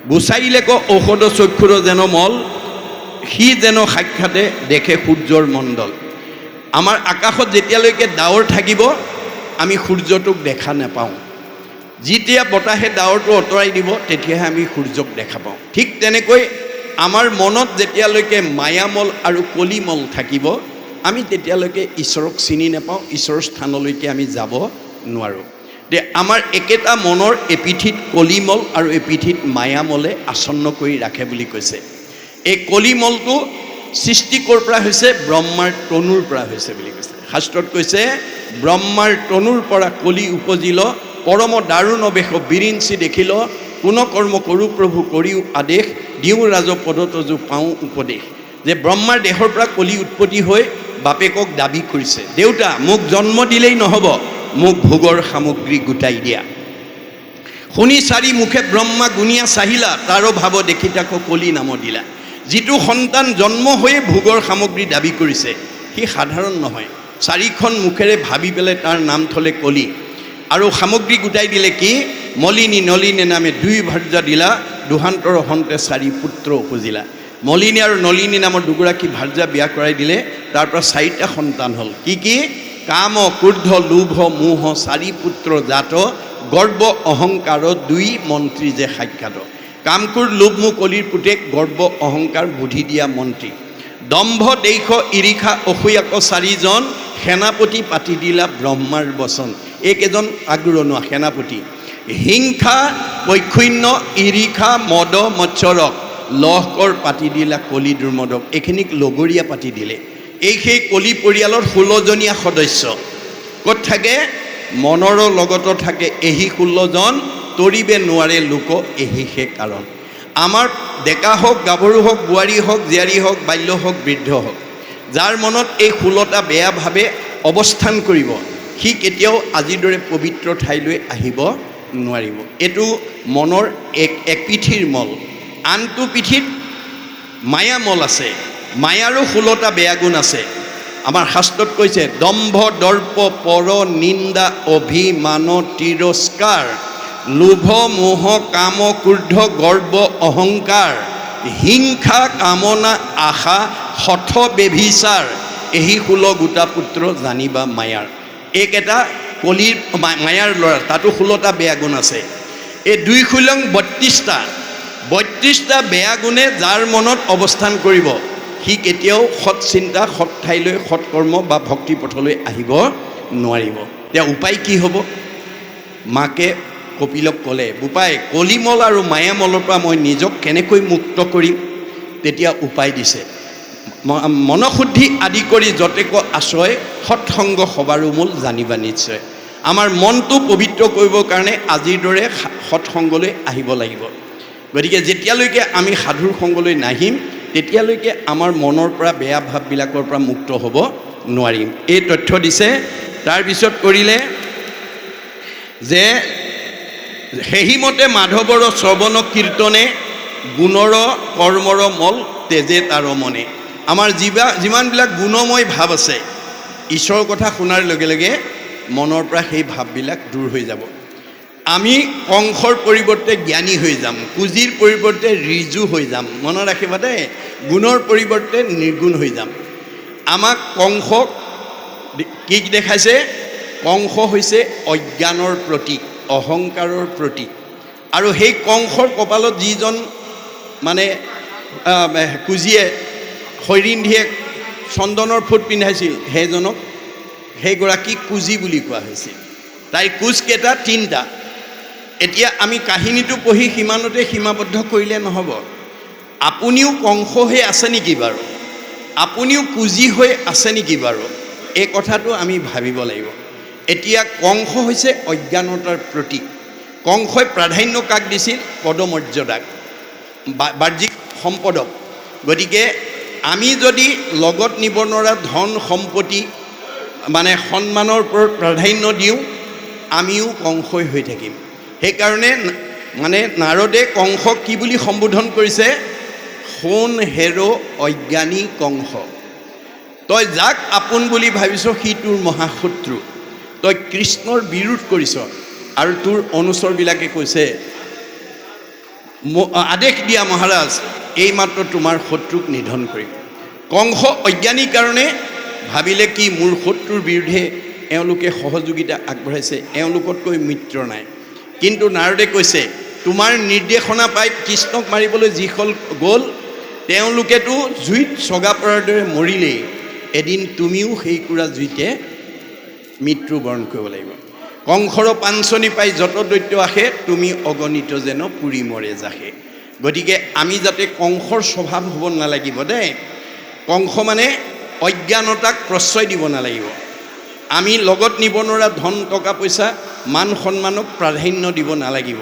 গুচাইলে ক ঔষধ চক্ষুৰ যেন মল, সি যেন সাক্ষাতে দেখে সূৰ্যৰ মণ্ডল। আমাৰ আকাশত যেতিয়ালৈকে ডাৱৰ থাকিব আমি সূৰ্যটোক দেখা নাপাওঁ। যেতিয়া বতাহে ডাৱৰটো আঁতৰাই দিব তেতিয়াহে আমি সূৰ্যক দেখা পাওঁ। ঠিক তেনেকৈ আমাৰ মনত যেতিয়ালৈকে মায়ামল আৰু কলিমল থাকিব আমি তেতিয়ালৈকে ঈশ্বৰক চিনি নাপাওঁ, ঈশ্বৰৰ স্থানলৈকে আমি যাব নোৱাৰোঁ। যে আমাৰ একেটা মনৰ এপিঠিত কলিমল আৰু এপিঠিত মায়ামলে আসন্ন কৰি ৰাখে বুলি কৈছে। এই কলিমলটো সৃষ্টি ক'ৰ পৰা হৈছে? ব্ৰহ্মাৰ তনুৰ পৰা হৈছে বুলি কৈছে। শাস্ত্ৰত কৈছে ব্ৰহ্মাৰ তনুৰ পৰা কলি উপজিল, পৰম দাৰুণ বেশ বিৰিঞ্চি দেখিল, কোন কৰ্ম কৰোঁ প্ৰভু কৰিও আদেশ, দিওঁ ৰাজ পদতজু পাওঁ উপদেশ। যে ব্ৰহ্মাৰ দেহৰ পৰা কলি উৎপত্তি হৈ বাপেকক দাবী কৰিছে, দেউতা মোক জন্ম দিলেই নহ'ব, মোক ভোগৰ সামগ্ৰী গোটাই দিয়া। শুনি চাৰি মুখে ব্ৰহ্মা গুণিয়া চাহিলা, তাৰো ভাৱ দেখি তাকো কলি নাম দিলা। যিটো সন্তান জন্ম হৈয়ে ভোগৰ সামগ্ৰী দাবী কৰিছে সি সাধাৰণ নহয়। চাৰিখন মুখেৰে ভাবি পেলাই তাৰ নাম থলে কলি। আৰু সামগ্ৰী গোটাই দিলে কি? মলিনী নলিনী নামে দুই ভাৰ্যা দিলা, দুহান্তৰ হন্তে চাৰি পুত্ৰ উপজিলা। মলিনী আৰু নলিনী নামৰ দুগৰাকী ভাৰ্যা বিয়া কৰাই দিলে, তাৰ পৰা চাৰিটা সন্তান হ'ল। কি কি? কাম ক্ৰোধ লোভ মোহ চাৰি পুত্ৰ জাত, গৰ্ব অহংকাৰ দুই মন্ত্ৰী যে সাক্ষাৎ। কাম ক্ৰোধ লোভ মোহ কলিৰ পুতেক, গৰ্ব অহংকাৰ বুদ্ধি দিয়া মন্ত্ৰী। দম্ভ দেশ ইৰিষা অসূয়াক চাৰিজন, সেনাপতি পাতি দিলা ব্ৰহ্মাৰ বচন। এইকেইজন আগৰণুৱা সেনাপতি। হিংসা বৈক্ষণ্য ইৰিষা মদ মৎসৰক, লহকৰ পাতি দিলা কলি দুৰ্মদক। এইখিনিক লগৰীয়া পাতি দিলে। এই সেই কলি পৰিয়ালৰ 16জনীয়া সদস্য। ক'ত থাকে? মনৰ লগত থাকে এহি 16জন, তৰিবে নোৱাৰে লোক এহি সে কাৰণ। আমাৰ ডেকা হওক, গাভৰু হওক, বোৱাৰী হওক, জীয়াৰী হওক, বাল্য হওক, বৃদ্ধ হওক, যাৰ মনত এই 16টা বেয়া ভাৱে অৱস্থান কৰিব সি কেতিয়াও আজিৰ দৰে পবিত্ৰ ঠাইলৈ আহিব নোৱাৰিব। এইটো মনৰ এক পিঠিৰ মল। আনটো পিঠিত মায়ামল আছে। মায়াৰো 16টা বেয়া গুণ আছে। আমাৰ শাস্ত্ৰত কৈছে দম্ভ দৰ্প পৰ নিন্দা অভিমান তিৰস্কাৰ, লোভ মোহ কাম ক্ৰোধ গৰ্ব অহংকাৰ, হিংসা কামনা আশা হঠ বেভিচাৰ, এহি 16 গোটা পুত্ৰ জানিবা মায়াৰ। এইকেইটা কলিৰ মায়াৰ ল'ৰা, তাতো 16টা বেয়া গুণ আছে। এই 2 × 32টা বেয়া গুণে যাৰ মনত অৱস্থান কৰিব সি কেতিয়াও সৎ চিন্তা, সৎ ঠাইলৈ, সৎ কৰ্ম বা ভক্তি পথলৈ আহিব নোৱাৰিব। এতিয়া উপায় কি হ'ব? মাকে কপিলক ক'লে, বোপাই কলিমল আৰু মায়ামলৰ পৰা মই নিজক কেনেকৈ মুক্ত কৰিম? তেতিয়া উপায় দিছে, মনশুদ্ধি আদি কৰি যতেক আশ্ৰয়, সৎসংগ সবাৰো মূল জানিবা নিশ্চয়। আমাৰ মনটো পবিত্ৰ কৰিবৰ কাৰণে আজিৰ দৰে সৎসংগলৈ আহিব লাগিব। গতিকে যেতিয়ালৈকে আমি সাধুৰ সংগলৈ নাহিম তেতিয়ালৈকে আমাৰ মনৰ পৰা বেয়া ভাৱবিলাকৰ পৰা মুক্ত হ'ব নোৱাৰিম। এই তথ্য দিছে। তাৰপিছত কৰিলে যে সেইমতে মাধৱৰ শ্ৰৱণ কীৰ্তনে, গুণৰ কৰ্মৰ মল তেজে তাৰ মনে। আমাৰ যিমানবিলাক গুণময় ভাৱ আছে ঈশ্বৰৰ কথা শুনাৰ লগে লগে মনৰ পৰা সেই ভাৱবিলাক দূৰ হৈ যাব। আমি কংসৰ পৰিৱৰ্তে জ্ঞানী হৈ যাম, পুঁজিৰ পৰিৱৰ্তে ঋজু হৈ যাম। মনত ৰাখিবা দেই, গুণৰ পৰিৱৰ্তে নিৰ্গুণ হৈ যাম। আমাক কংসক কি দেখাইছে? কংস হৈছে অজ্ঞানৰ প্ৰতীক, অহংকাৰৰ প্ৰতীক। আৰু সেই কংসৰ কপালত যিজন মানে কুজিয়ে হৈৰিন্ধিয়ে চন্দনৰ ফুট পিন্ধাইছিল সেইগৰাকী কুজি বুলি কোৱা হৈছিল। তাইৰ কুজকেইটা 3টা। এতিয়া আমি কাহিনীটো পঢ়ি সিমানতে সীমাবদ্ধ কৰিলে নহ'ব। আপুনিও কংস হৈ আছে নেকি বাৰু? আপুনিও কুজি হৈ আছে নেকি বাৰু? এই কথাটো আমি ভাবিব লাগিব। এতিয়া কংস হৈছে অজ্ঞানতাৰ প্ৰতীক। কংসই প্ৰাধান্য কাক দিছিল? পদমৰ্যাদাক, বাহ্যিক সম্পদক। গতিকে আমি যদি লগত নিব নোৱাৰা ধন সম্পত্তি মানে সন্মানৰ ওপৰত প্ৰাধান্য দিওঁ আমিও কংসই হৈ থাকিম। সেইকাৰণে মানে নাৰদে কংসক কি বুলি সম্বোধন কৰিছে? সোণ হেৰ' অজ্ঞানী কংস। তই যাক আপোন বুলি ভাবিছ সি তোৰ মহাশত্ৰু। তই কৃষ্ণৰ বিৰোধ কৰিছ। আৰু তোৰ অনুচৰবিলাকে কৈছে আদেশ দিয়া মহাৰাজ এইমাত্ৰ তোমাৰ শত্ৰুক নিধন কৰিম। কংস অজ্ঞানীৰ কাৰণে ভাবিলে কি মোৰ শত্ৰুৰ বিৰুদ্ধে এওঁলোকে সহযোগিতা আগবঢ়াইছে, এওঁলোকতকৈ মিত্ৰ নাই। কিন্তু নাৰদে কৈছে তোমাৰ নিৰ্দেশনা পাই কৃষ্ণক মাৰিবলৈ যিসকল গ'ল তেওঁলোকেতো জুইত চগা পৰাৰ দৰে মৰিলেই, এদিন তুমিও সেইকুৰা জুইতে মৃত্যুবৰণ কৰিব লাগিব। কংসৰ পাঞ্চনি পাই যত দৈত্য আহে তুমি অগণিত যেন পুৰি মৰে জাহে। গতিকে আমি যাতে কংসৰ স্বভাৱ হ'ব নালাগিব দেই। কংস মানে অজ্ঞানতাক প্ৰশ্ৰয় দিব নালাগিব। আমি লগত নিব নোৱাৰা ধন টকা পইচা মান সন্মানক প্ৰাধান্য দিব নালাগিব।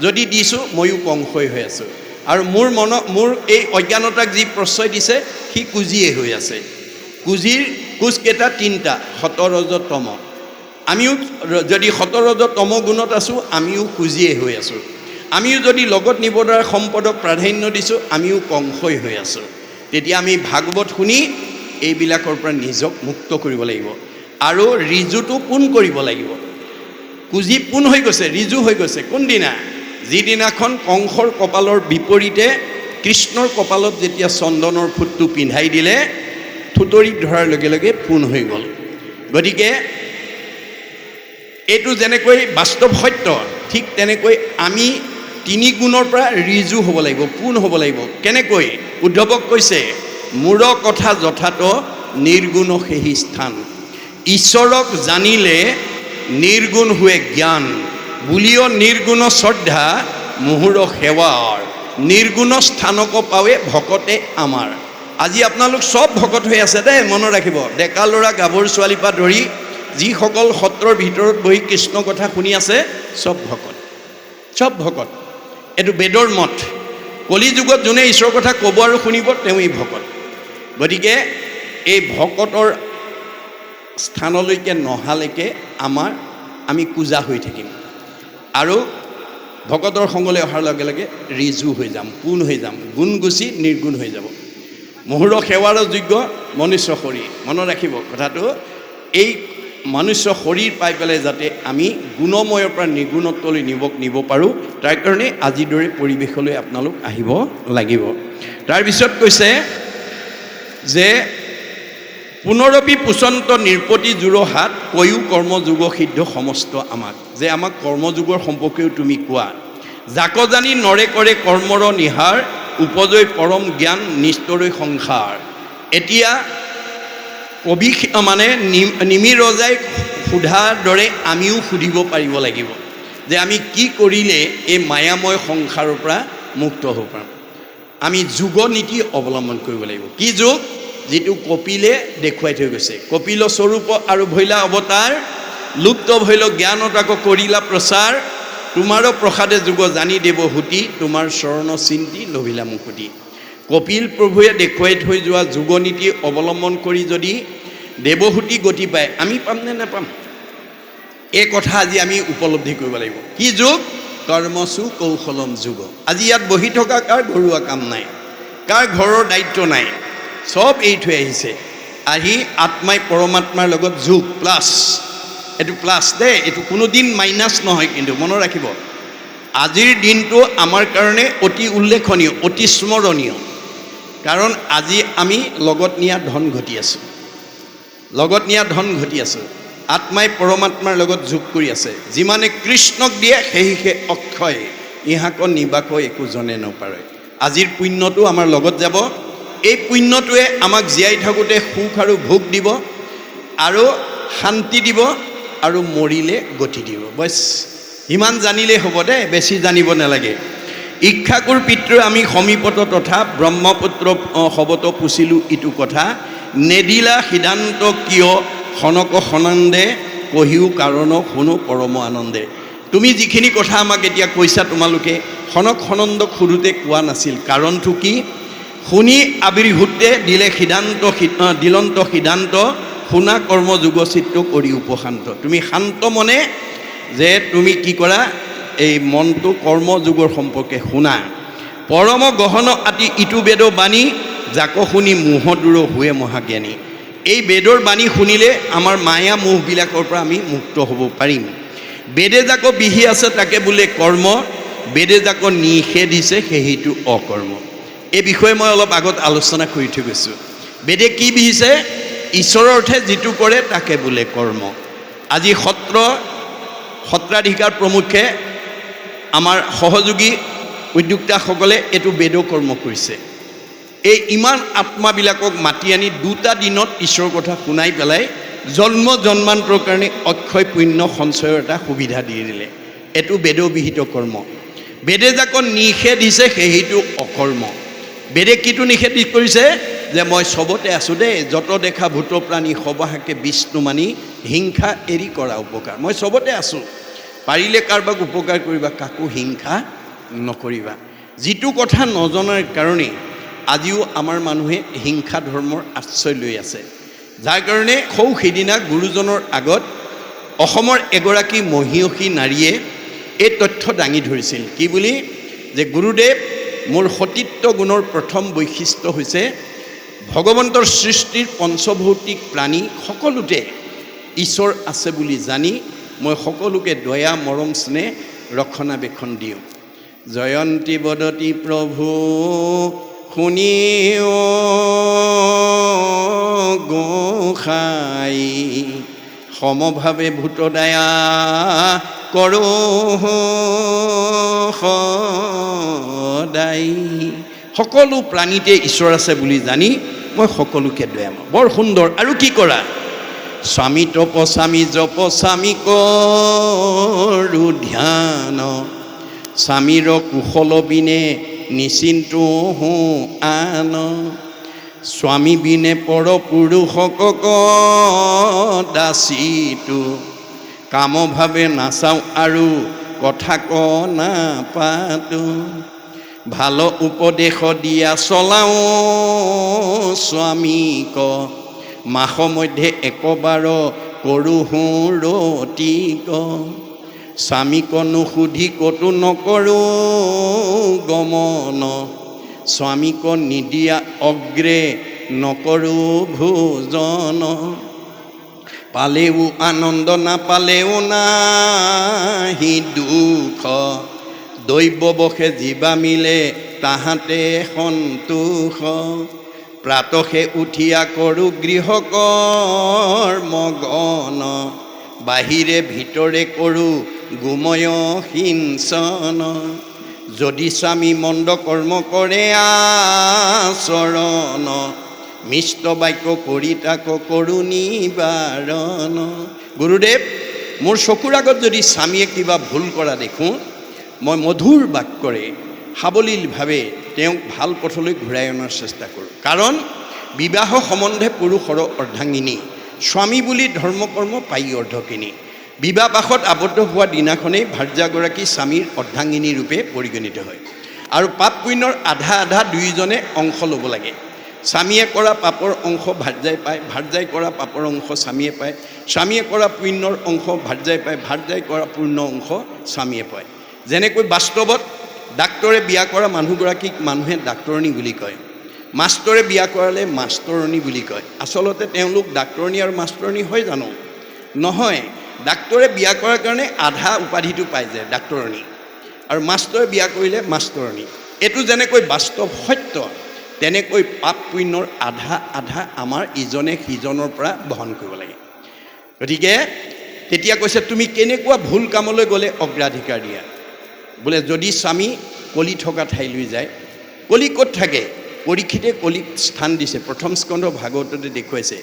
যদি দিছোঁ ময়ো কংসই হৈ আছোঁ, আৰু মোৰ এই অজ্ঞানতাক যি প্ৰশ্ৰয় দিছে সি কুজিয়ে হৈ আছে। কুজিৰ কুজকেইটা তিনিটা, সতৰজ তম। আমিও যদি সতৰজ তম গুণত আছোঁ আমিও কুজিয়ে হৈ আছোঁ। আমিও যদি লগত নিব নোৱাৰা সম্পদক প্ৰাধান্য দিছোঁ আমিও কংসই হৈ আছোঁ। তেতিয়া আমি ভাগৱত শুনি এইবিলাকৰ পৰা নিজক মুক্ত কৰিব লাগিব, আৰু ৰিজুটো পোন কৰিব লাগিব। কুজি পোন হৈ গৈছে, ৰিজু হৈ গৈছে কোনদিনা? যিদিনাখন কংসৰ কপালৰ বিপৰীতে কৃষ্ণৰ কপালত যেতিয়া চন্দনৰ ফুটটো পিন্ধাই দিলে, থুতৰিত ধৰাৰ লগে লগে পোন হৈ গ'ল। গতিকে এইটো যেনেকৈ বাস্তৱ সত্য, ঠিক তেনেকৈ আমি তিনি গুণৰ পৰা ৰিজু হ'ব লাগিব, পোন হ'ব লাগিব। কেনেকৈ? উদ্ধৱক কৈছে মূৰ কথা যথাত নিৰ্গুণ সেহি স্থান, ঈশ্বৰক জানিলে নিৰ্গুণ हुए জ্ঞান, বুলিও নিৰ্গুণ শ্ৰদ্ধা মুহুৰ সেৱাৰ, নিৰ্গুণ স্থানক পাৱে ভকতে আমাৰ। আজি আপোনালোক চব ভকত হৈ আছে দেই, মনত ৰাখিব। ডেকা ল'ৰা গাভৰু ছোৱালীৰ পৰা ধৰি যিসকল সত্ৰৰ ভিতৰত বহি কৃষ্ণ কথা শুনি আছে চব ভকত, চব ভকত। এইটো বেদৰ মত। কলি যুগত যোনে ঈশ্বৰৰ কথা ক'ব আৰু শুনিব তেওঁই ভকত। গতিকে এই ভকতৰ স্থানলৈকে নহালৈকে আমি কুজা হৈ থাকিম, আৰু ভকতৰ সংগলৈ অহাৰ লগে লগে ৰিজু হৈ যাম, পোন হৈ যাম, গুণ গুচি নিৰ্গুণ হৈ যাব। মুহুৰ সেৱাৰ যোগ্য মনুষ্য শৰীৰ। মনত ৰাখিব কথাটো। এই মনুষ্য শৰীৰ পাই পেলাই যাতে আমি গুণময়ৰ পৰা নিৰ্গুণত্বলৈ নিব পাৰোঁ, তাৰ কাৰণে আজিৰ দৰে পৰিৱেশলৈ আপোনালোক আহিব লাগিব। তাৰপিছত কৈছে যে পুনৰপি পুচন্ত নিৰ্পতি জোৰ হাত, কৈও কৰ্মযোগ সিদ্ধ সমস্ত আমাক। যে আমাক কৰ্মযোগৰ সম্পৰ্কেও তুমি কোৱা। যাক জানি নৰে কৰে কৰ্মৰ নিহাৰ, উপজয় পৰম জ্ঞান নিষ্ঠৰৈ সংসাৰ। এতিয়া কবি মানে নিমি ৰজাই সোধাৰ দৰে আমিও সুধিব পাৰিব লাগিব যে আমি কি কৰিলে এই মায়াময় সংসাৰৰ পৰা মুক্ত হ'ব পাৰোঁ। আমি যোগ নীতি অৱলম্বন কৰিব লাগিব। কি যোগ? যিটো কপিলে দেখুৱাই থৈ গৈছে। কপিল স্বৰূপ আৰু ভৈলা অৱতাৰ, লুপ্ত ভৈল জ্ঞানত আকৌ কৰিলা প্ৰচাৰ, তোমাৰো প্ৰসাদে যুগ জানি দেৱ হুতি, তোমাৰ চৰণ চিন্তি লভিলা মুকুতি। কপিল প্ৰভুৱে দেখুৱাই থৈ যোৱা যোগ নীতি অৱলম্বন কৰি যদি দেৱহূতি গতি পায়, আমি পামনে নাপাম? এই কথা আজি আমি উপলব্ধি কৰিব লাগিব। কি যোগ? কৰ্মসু কৌশলম যোগ। আজি ইয়াত বহি থকা কাৰ ঘৰুৱা কাম নাই, কাৰ ঘৰৰ দায়িত্ব নাই, চব এৰি থৈ আহিছে। আহি আত্মাই পৰমাত্মাৰ লগত যোগ প্লাছ। এইটো প্লাছ দেই, এইটো কোনোদিন মাইনাছ নহয়। কিন্তু মনত ৰাখিব, আজিৰ দিনটো আমাৰ কাৰণে অতি উল্লেখনীয়, অতি স্মৰণীয়। কাৰণ আজি আমি লগত নিয়া ধন ঘটি আছোঁ, লগত নিয়া ধন ঘটি আছোঁ। আত্মাই পৰমাত্মাৰ লগত যোগ কৰি আছে। যিমানে কৃষ্ণক দিয়ে সেয়ে অক্ষয়, ইহাক নিবাকৈ একো জনে নপাৰে। আজিৰ পুণ্যটো আমাৰ লগত যাব। এই পুণ্যটোৱে আমাক জীয়াই থাকোঁতে সুখ আৰু ভোগ দিব, আৰু শান্তি দিব, আৰু মৰিলে গতি দিব। বছ ইমান জানিলেই হ'ব দেই, বেছি জানিব নালাগে। ইক্ষাকুৰ পিতৃ আমি সমীপত তথা, ব্ৰহ্মপুত্ৰ সবত পুছিলোঁ ইটো কথা, নেদিলা সিদ্ধান্ত কিয় সনক সনন্দে, কহিও কাৰণ শুনো পৰম আনন্দে। তুমি যিখিনি কথা আমাক এতিয়া কৈছা, তোমালোকে সনক সনন্দক সোধোতে কোৱা নাছিল। কাৰণটো কি? শুনি আবিৰ্ভূতে দিলে সিদ্ধান্ত, দিলন্ত সিদ্ধান্ত, শুনা কৰ্মযোগ চিত্ত কৰি উপশান্ত। তুমি শান্ত মনে যে তুমি কি কৰা, এই মনটো কৰ্মযোগৰ সম্পৰ্কে শুনা। পৰম গহন আতি ইটো বেদ বাণী, যাক শুনি মোহ দূৰ হুৱে মহাজ্ঞানী। এই বেদৰ বাণী শুনিলে আমাৰ মায়া মোহবিলাকৰ পৰা আমি মুক্ত হ'ব পাৰিম। বেদে যাক বিহি আছে তাকে বোলে কৰ্ম, বেদে যাক নিষেধিছে সেইটো অকৰ্ম। এই বিষয়ে মই অলপ আগত আলোচনা কৰি থৈ গৈছোঁ। বেদে কি বিহিছে? ঈশ্বৰৰ অৰ্থে যিটো কৰে তাকে বোলে কৰ্ম। আজি সত্ৰাধিকাৰ প্ৰমুখে আমাৰ সহযোগী উদ্যোক্তাসকলে এইটো বেদ কৰ্ম কৰিছে। এই ইমান আত্মাবিলাকক মাতি আনি 2টা দিনত ঈশ্বৰৰ কথা শুনাই পেলাই জন্ম জন্মান্তৰ কাৰণে অক্ষয় পুণ্য সঞ্চয়ৰ এটা সুবিধা দি দিলে। এইটো বেদবিহিত কৰ্ম। বেদে যাক নিষেধিছে সেইটো অকৰ্ম। বেদে কিটো নিষেধ কৰিছে? যে মই চবতে আছোঁ দেই, যত দেখা ভূত প্ৰাণী সবাহাকে বিষ্ণু মানি হিংসা এৰি কৰা উপকাৰ। মই চবতে আছোঁ, পাৰিলে কাৰোবাক উপকাৰ কৰিবা, কাকো হিংসা নকৰিবা। যিটো কথা নজনাৰ কাৰণে আজিও আমাৰ মানুহে হিংসা ধৰ্মৰ আশ্ৰয় লৈ আছে, যাৰ কাৰণে সিদিনা গুৰুজনৰ আগত অসমৰ এগৰাকী মহিয়সী নাৰীয়ে এই তথ্য দাঙি ধৰিছিল। কি বুলি? যে গুৰুদেৱ, মোৰ সতীত্ব গুণৰ প্ৰথম বৈশিষ্ট্য হৈছে ভগৱন্তৰ সৃষ্টিৰ পঞ্চভৌতিক প্ৰাণী সকলোতে ঈশ্বৰ আছে বুলি জানি মই সকলোকে দয়া মৰম স্নেহ ৰক্ষণাবেক্ষণ দিওঁ। জয়ন্তী বদতি প্ৰভু শুনিও গোসাই, সমভাৱে ভূতদয়া কৰোঁ সদায়। সকলো প্ৰাণীতে ঈশ্বৰ আছে বুলি জানি মই সকলোকে দয়া মাৰোঁ। বৰ সুন্দৰ। আৰু কি কৰা? স্বামী তপস্বামী জপস্বামী কৰোঁ ধ্যান, স্বামীৰ কুশল বিনে নিচিন্তু হওঁ আন, স্বামী বিনে পৰপুৰুষক দাসীটো, কামভাৱে নাচাওঁ আৰু কথা ক নাপাতো, ভাল উপদেশ দিয়া চলাওঁ স্বামীক, মাহ মধ্যে একবাৰ কৰোঁ ৰতিক, স্বামীক নুসুধি ক'তো নকৰোঁ গমন, স্বামীক নিদিয়া অগ্ৰে নকৰোঁ ভোজন, পালেও আনন্দ নাপালেও নাহি দুখ, দৈৱবশে জীৱা মিলে তাহাঁতে সন্তোষ, প্ৰাতহে উঠিয়া কৰোঁ গৃহকৰ্ম গণ, বাহিৰে ভিতৰে কৰোঁ গোময় সিঞ্চন, যদি স্বামী মন্দ কৰ্ম কৰে আচৰণ, মিষ্ট বাক্য কৰি তাক কৰোঁ নিবাৰণ। গুৰুদেৱ, মোৰ চকুৰ আগত যদি স্বামীয়ে কিবা ভুল কৰা দেখোঁ, মই মধুৰ বাক্যৰে সাৱলীলভাৱে তেওঁক ভাল পথলৈ ঘূৰাই অনাৰ চেষ্টা কৰোঁ। কাৰণ বিবাহ সম্বন্ধে পুৰুষৰ অৰ্ধাংগিনী, স্বামী বুলি ধৰ্মকৰ্ম পায়ী অৰ্ধকিনী। বিবাহপাশত আবদ্ধ হোৱা দিনাখনেই ভাৰ্যাগৰাকী স্বামীৰ অৰ্ধাংগিনী ৰূপে পৰিগণিত হয়। আৰু পাপ পুণ্যৰ আধা আধা দুয়োজনে অংশ ল'ব লাগে। স্বামীয়ে কৰা পাপৰ অংশ ভাৰ্যাই পায়, ভাৰ্যাই কৰা পাপৰ অংশ স্বামীয়ে পায়, স্বামীয়ে কৰা পুণ্যৰ অংশ ভাৰ্যাই পায়, ভাৰ্যাই কৰা পূৰ্ণ অংশ স্বামীয়ে পায়। যেনেকৈ বাস্তৱত ডাক্তৰে বিয়া কৰা মানুহগৰাকীক মানুহে ডাক্তৰণী বুলি কয়, মাষ্টৰে বিয়া কৰালে মাষ্টৰণী বুলি কয়। আচলতে তেওঁলোক ডাক্তৰণী আৰু মাষ্টৰণী হয় জানো? নহয়। ডাক্তৰে বিয়া কৰাৰ কাৰণে আধা উপাধিটো পাই যায় ডাক্তৰণী, আৰু মাষ্টৰে বিয়া কৰিলে মাষ্টৰণী। এইটো যেনেকৈ বাস্তৱ সত্য, তেনেকৈ পাপ পুণ্যৰ আধা আধা আমাৰ ইজনে সিজনৰ পৰা বহন কৰিব লাগে। গতিকে তেতিয়া কৈছে, তুমি কেনেকুৱা ভুল কামলৈ গ'লে অগ্ৰাধিকাৰ দিয়া? বোলে যদি স্বামী কলি থকা ঠাইলৈ যায়। কলি ক'ত থাকে? পৰীক্ষিতে কলিক স্থান দিছে। প্ৰথম স্কন্ধ ভাগৱততে দেখুৱাইছে,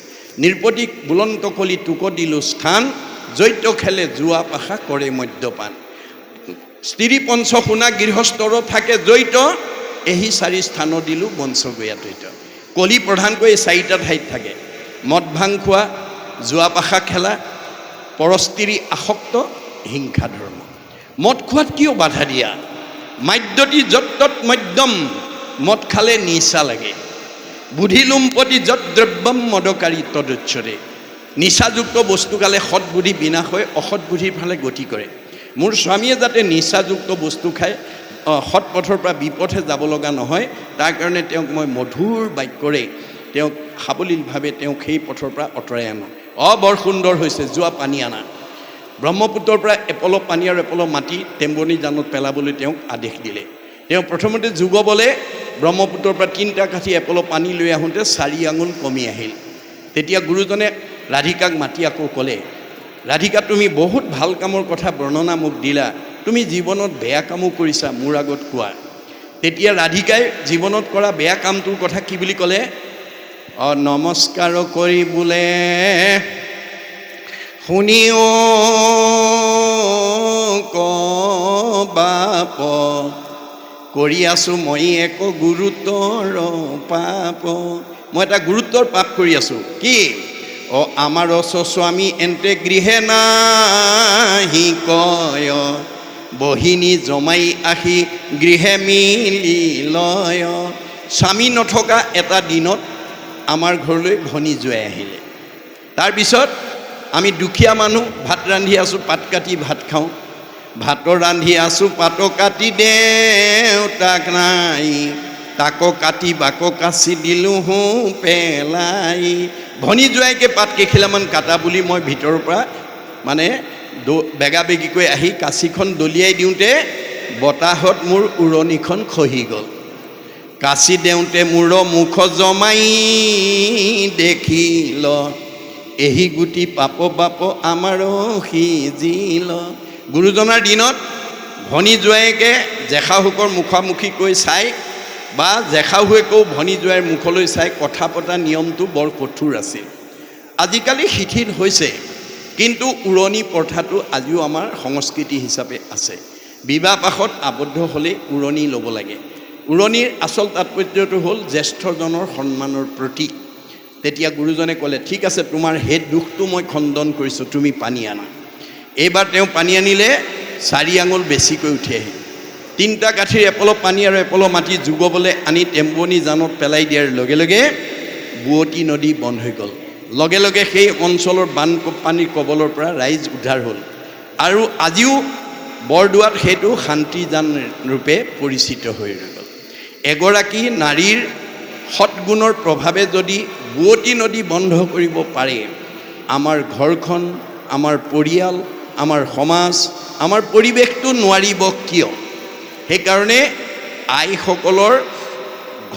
নিৰ্পতিক বুলন্ত কলি তোক দিলোঁ স্থান, জৈত্য খেলে জোৱা পাশা কৰে মদ্যপান। স্ত্ৰী পঞ্চ শুনা গৃহস্থৰ থাকে জৈত, এই 4 স্থান দিলোঁ বঞ্চ গয়াতৈত। কলি প্ৰধানকৈ 4টা ঠাইত থাকে: মদ ভাং খোৱা, জোৱা পাশা খেলা, পৰস্ত্ৰী আসক্ত, হিংসা ধৰ্ম। মদ খোৱাত কিয় বাধা দিয়া? মাদ্যতি যত্তত মদ্যম, মদ খালে নিচা লাগে। বুদ্ধিলুম্পতি যত দ্ৰব্যম মদকাৰী তদুচ্ছৰে। নিচাযুক্ত বস্তু খালে সৎবুদ্ধি বিনাশ হৈ অসৎ বুদ্ধিৰ ফালে গতি কৰে। মোৰ স্বামীয়ে যাতে নিচাযুক্ত বস্তু খাই সৎ পথৰ পৰা বিপথে যাব লগা নহয়, তাৰ কাৰণে তেওঁক মই মধুৰ বাক্যৰে তেওঁক সাৱলীলভাৱে তেওঁক সেই পথৰ পৰা আঁতৰাই আনো। বৰ সুন্দৰ হৈছে, যোৱা পানী আনা। ব্ৰহ্মপুত্ৰৰ পৰা এপল' পানী আৰু এপল' মাটি টেম্বনি জানত পেলাবলৈ তেওঁক আদেশ দিলে। তেওঁ প্ৰথমতে যুগবলে ব্ৰহ্মপুত্ৰৰ পৰা 3টা কাঠি এপল' পানী লৈ আহোঁতে 4 আঙুল কমি আহিল। তেতিয়া গুৰুজনে ৰাধিকাক মাতি আকৌ ক'লে, ৰাধিকা, তুমি বহুত ভাল কামৰ কথা বৰ্ণনা মোক দিলা, তুমি জীৱনত বেয়া কামো কৰিছা, মোৰ আগত কোৱা। তেতিয়া ৰাধিকাই জীৱনত কৰা বেয়া কামটোৰ কথা কি বুলি ক'লে, নমস্কাৰ কৰি বোলে শুনিও বাপ, কৰি আছোঁ মই এক গুৰুতৰ পাপ। মই এটা গুৰুত্বৰ পাপ কৰি আছোঁ। কি? আমাৰ স্বামী এন্তে গৃহে নাহি কয়, বহিনী জমাই আহি গৃহে মিলি লয়। স্বামী নথকা এটা দিনত আমাৰ ঘৰলৈ ভনী জোৱাই আহিলে। তাৰপিছত আমি দুখীয়া মানুহ, ভাত ৰান্ধি আছোঁ, পাত কাটি ভাত খাওঁ। ভাতৰ ৰান্ধি আছোঁ, পাত কাটি দেউতাক নাই, তাকো কাটি বাকো কাচি দিলোঁ পেলাই। ভনী জোৱাইকে পাত কেইখিলামান কাটা বুলি মই ভিতৰৰ পৰা মানে বেগা বেগিকৈ আহি কাঁচিখন দলিয়াই দিওঁতে বতাহত মোৰ উৰণিখন খহি গ'ল। কাচি দেওঁতে মূৰ মুখ জমাই দেখিল, এহি গুটি পাপ বাপ আমাৰ সিজিল। গুৰুজনাৰ দিনত ভনী জোৱাইকে জেঠাহুকৰ মুখামুখিকৈ চাই বা জেঠাহুৱেকেও ভনী জোৱাইৰ মুখলৈ চাই কথা পতা নিয়মটো বৰ কঠোৰ আছিল। আজিকালি শিথিল হৈছে, কিন্তু উৰণি প্ৰথাটো আজিও আমাৰ সংস্কৃতি হিচাপে আছে। বিবাহ পাশত আবদ্ধ হ'লে উৰণি ল'ব লাগে। উৰণিৰ আচল তাৎপৰ্যটো হ'ল জ্যেষ্ঠজনৰ সন্মানৰ প্ৰতীক। তেতিয়া গুৰুজনে ক'লে, ঠিক আছে, তোমাৰ সেই দুখটো মই খণ্ডন কৰিছোঁ, তুমি পানী আনা। এইবাৰ তেওঁ পানী আনিলে, 4 আঙুল বেছিকৈ উঠি আহিল। 3টা কাঠিৰ এপল' পানী আৰু এপল' মাটি যুগবলে আনি টেম্বনি জানত পেলাই দিয়াৰ লগে লগে বুৱতী নদী বন্ধ হৈ গ'ল। লগে লগে সেই অঞ্চলৰ বানপানীৰ কবলৰ পৰা ৰাইজ উদ্ধাৰ হ'ল। আৰু আজিও বৰদোৱাত সেইটো শান্তিজান ৰূপে পৰিচিত হৈ ৰৈ গ'ল। এগৰাকী নাৰীৰ সৎগুণৰ প্ৰভাৱে যদি বুৱতী নদী বন্ধ কৰিব পাৰে, আমাৰ ঘৰখন, আমাৰ পৰিয়াল, আমাৰ সমাজ, আমাৰ পৰিৱেশটো নোৱাৰিব কিয়? সেইকাৰণে আইসকলৰ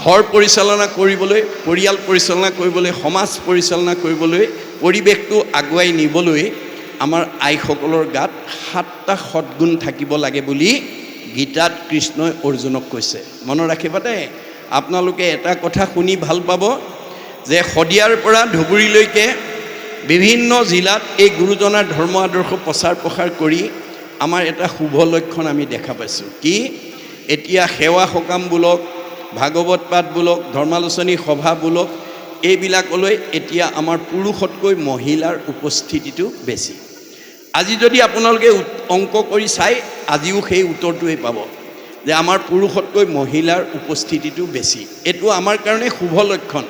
ঘৰ পৰিচালনা কৰিবলৈ, পৰিয়াল পৰিচালনা কৰিবলৈ, সমাজ পৰিচালনা কৰিবলৈ, পৰিৱেশটো আগুৱাই নিবলৈ আমাৰ আইসকলৰ গাত 7টা সৎগুণ থাকিব লাগে বুলি গীতাত কৃষ্ণই অৰ্জুনক কৈছে। মনত ৰাখিবা দেই, আপোনালোকে এটা কথা শুনি ভাল পাব যে শদিয়াৰ পৰা ধুবুৰীলৈকে বিভিন্ন জিলাত এই গুৰুজনাৰ ধৰ্ম আদৰ্শ প্ৰচাৰ প্ৰসাৰ কৰি আমাৰ এটা শুভ লক্ষণ আমি দেখা পাইছোঁ। কি? এতিয়া সেৱা সকাম বোলক, ভাগৱত পাঠ বোলক, ধৰ্মালোচনী সভা বোলক, এইবিলাকলৈ এতিয়া আমাৰ পুৰুষতকৈ মহিলাৰ উপস্থিতিটো বেছি। আজি যদি আপোনালোকে অংক কৰি চাই, আজিও সেই উত্তৰটোৱেই পাব যে আমাৰ পুৰুষতকৈ মহিলাৰ উপস্থিতিটো বেছি। এইটো আমাৰ কাৰণে শুভ লক্ষণ।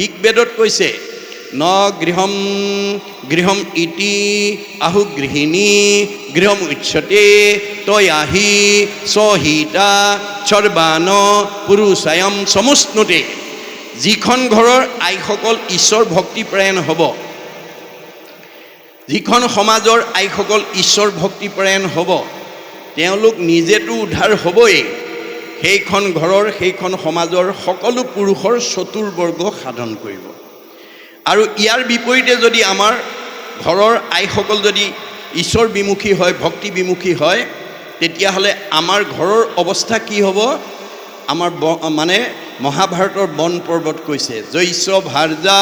ঋকবেদত কৈছে, ন গৃহম গৃহম ইতি আহু গৃহিণী গৃহম উচ্যতে তয়াহি সহিতা সৰ্বান পুৰুষায়ম সমুষ্ণুতে। যিখন ঘৰৰ আইসকল ঈশ্বৰ ভক্তিপৰায়ণ হ'ব, যিখন সমাজৰ আইসকল ঈশ্বৰ ভক্তিপৰায়ণ হ'ব, তেওঁলোক নিজেতো উদ্ধাৰ হ'বই, সেইখন ঘৰৰ, সেইখন সমাজৰ সকলো পুৰুষৰ চতুৰ্বৰ্গ সাধন কৰিব। আৰু ইয়াৰ বিপৰীতে যদি আমাৰ ঘৰৰ আইসকল যদি ঈশ্বৰ বিমুখী হয়, ভক্তি বিমুখী হয়, তেতিয়াহ'লে আমাৰ ঘৰৰ অৱস্থা কি হ'ব? আমাৰ মানে মহাভাৰতৰ বন পৰ্বত কৈছে, জৈস্য ভাৰ্যা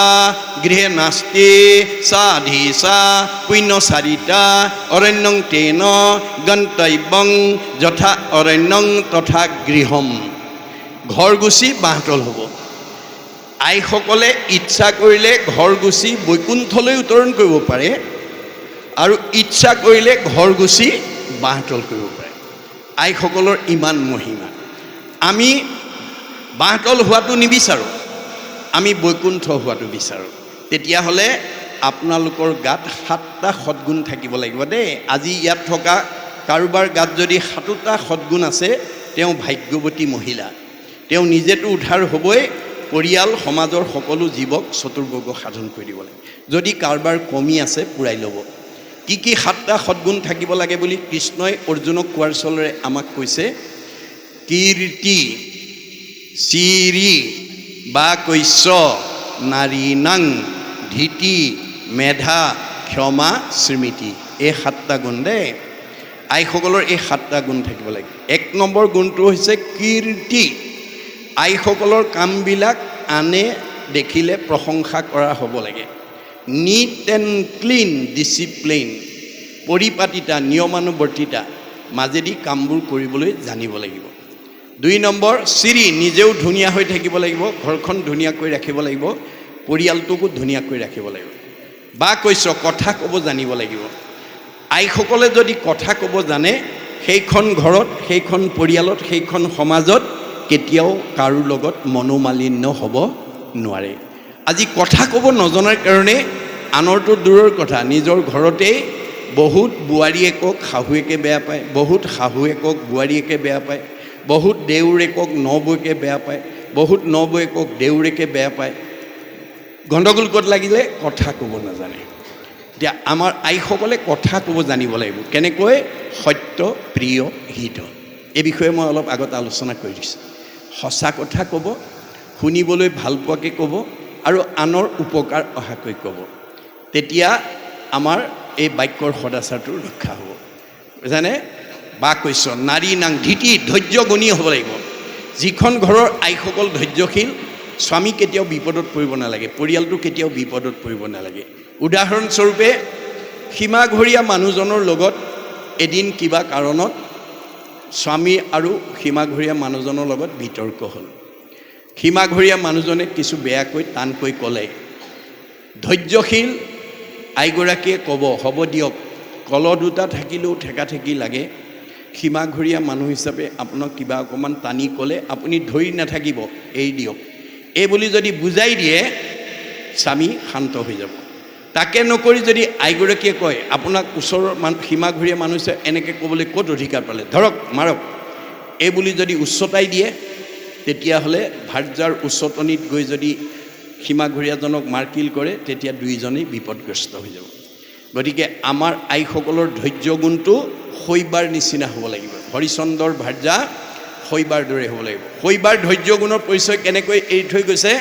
গৃহে নাস্তি সাধিসা পুণ্যচাৰিতা অৰণ্যং তেন গন্তব্যং যথা অৰণ্যং তথা গৃহম। ঘৰ গুচি বাঁহতল হ'ব। আইসকলে ইচ্ছা কৰিলে ঘৰ গুচি বৈকুণ্ঠলৈ উত্তৰণ কৰিব পাৰে, আৰু ইচ্ছা কৰিলে ঘৰ গুচি বাঁহতল কৰিব পাৰে। আইসকলৰ ইমান মহিমা। আমি বাঁহতল হোৱাটো নিবিচাৰোঁ, আমি বৈকুণ্ঠ হোৱাটো বিচাৰোঁ। তেতিয়াহ'লে আপোনালোকৰ গাত 7টা সৎগুণ থাকিব লাগিব দেই। আজি ইয়াত থকা কাৰোবাৰ গাত যদি 7টা সৎগুণ আছে, তেওঁ ভাগ্যৱতী মহিলা। তেওঁ নিজেতো উদ্ধাৰ হ'বই, পৰিয়াল সমাজৰ সকলো জীৱক চতুৰ্বৰ্গ সাধন কৰি দিব লাগে। যদি কাৰোবাৰ কমি আছে, পূৰাই ল'ব। কি সাতটা সদ্গুণ থাকিব লাগে বুলি কৃষ্ণই অৰ্জুনক কোৱাৰ চলৰে আমাক কৈছে কীৰ্তি চিৰি বা কৈশ্য নাৰীনাং ধীতি মেধা ক্ষমা স্মৃতি এই সাতটা গুণ দেই আইসকলৰ এই সাতটা গুণ থাকিব লাগে 1 নম্বৰ গুণটো হৈছে কীৰ্তি আইসকলৰ কামবিলাক আনে দেখিলে প্ৰশংসা কৰা হ'ব লাগে নিট এণ্ড ক্লিন ডিচিপ্লিন পৰিপাটিতা নিয়মানুৱৰ্তিতা মাজেদি কামবোৰ কৰিবলৈ জানিব লাগিব 2 নম্বৰ চিৰি নিজেও ধুনীয়া হৈ থাকিব লাগিব ঘৰখন ধুনীয়াকৈ ৰাখিব লাগিব পৰিয়ালটোকো ধুনীয়াকৈ ৰাখিব লাগিব বা কৈছ কথা ক'ব জানিব লাগিব আইসকলে যদি কথা ক'ব জানে সেইখন ঘৰত সেইখন পৰিয়ালত সেইখন সমাজত কেতিয়াও কাৰো লগত মনোমালিন্য হ'ব নোৱাৰে আজি কথা ক'ব নজনাৰ কাৰণে আনৰটো দূৰৰ কথা নিজৰ ঘৰতে বহুত বোৱাৰীয়েকক শাহুৱেকে বেয়া পায় বহুত শাহুৱেকক বোৱাৰীয়েকে বেয়া পায় বহুত দেউৰেকক নবৌকে বেয়া পায় বহুত নবৌয়েকক দেউৰেকে বেয়া পায় গণ্ডগোল ক'ত লাগিলে কথা ক'ব নাজানে এতিয়া আমাৰ আইসকলে কথা ক'ব জানিব লাগিব কেনেকৈ সত্য প্ৰিয় হিত এই বিষয়ে মই অলপ আগত আলোচনা কৰি দিছোঁ সঁচা কথা ক'ব শুনিবলৈ ভাল পোৱাকৈ ক'ব আৰু আনৰ উপকাৰ অহাকৈ ক'ব তেতিয়া আমাৰ এই বাক্যৰ সদাচাৰটো ৰক্ষা হ'ব বুজানে বা কৈছ নাৰী নাং ধীতি ধৈৰ্যগুণী হ'ব লাগিব যিখন ঘৰৰ আইসকল ধৈৰ্যশীল স্বামী কেতিয়াও বিপদত পৰিব নালাগে পৰিয়ালটো কেতিয়াও বিপদত পৰিব নালাগে উদাহৰণস্বৰূপে সীমাঘৰীয়া মানুহজনৰ লগত এদিন কিবা কাৰণত স্বামী আৰু সীমাঘৰীয়া মানুহজনৰ লগত বিতৰ্ক হ'ল সীমাঘৰীয়া মানুহজনে কিছু বেয়াকৈ টানকৈ ক'লে ধৈৰ্যশীল আইগৰাকীয়ে ক'ব হ'ব দিয়ক কল দুটা থাকিলেও ঠেকাঠেকি লাগে সীমাঘৰীয়া মানুহ হিচাপে আপোনাক কিবা অকণমান টানি ক'লে আপুনি ধৰি নাথাকিব এৰি দিয়ক এই বুলি যদি বুজাই দিয়ে স্বামী শান্ত হৈ যাব তাকে নকৰি যদি আইগৰাকীয়ে কয় আপোনাক ওচৰৰ সীমাঘৰীয়া মানুহে এনেকৈ ক'বলৈ ক'ত অধিকাৰ পালে ধৰক মাৰক এই বুলি যদি উচ্চতাই দিয়ে তেতিয়াহ'লে ভাৰ্যাৰ উচ্চতনিত গৈ যদি সীমাঘৰীয়াজনক মাৰকিল কৰে তেতিয়া দুইজনেই বিপদগ্ৰস্ত হৈ যাব গতিকে আমাৰ আইসকলৰ ধৈৰ্য গুণটো শৈবাৰ নিচিনা হ'ব লাগিব হৰিচন্দ্ৰৰ ভাৰ্যা শৈবাৰ দৰে হ'ব লাগিব শৈবাৰ ধৈৰ্য গুণৰ পৰিচয় কেনেকৈ এৰি থৈ গৈছে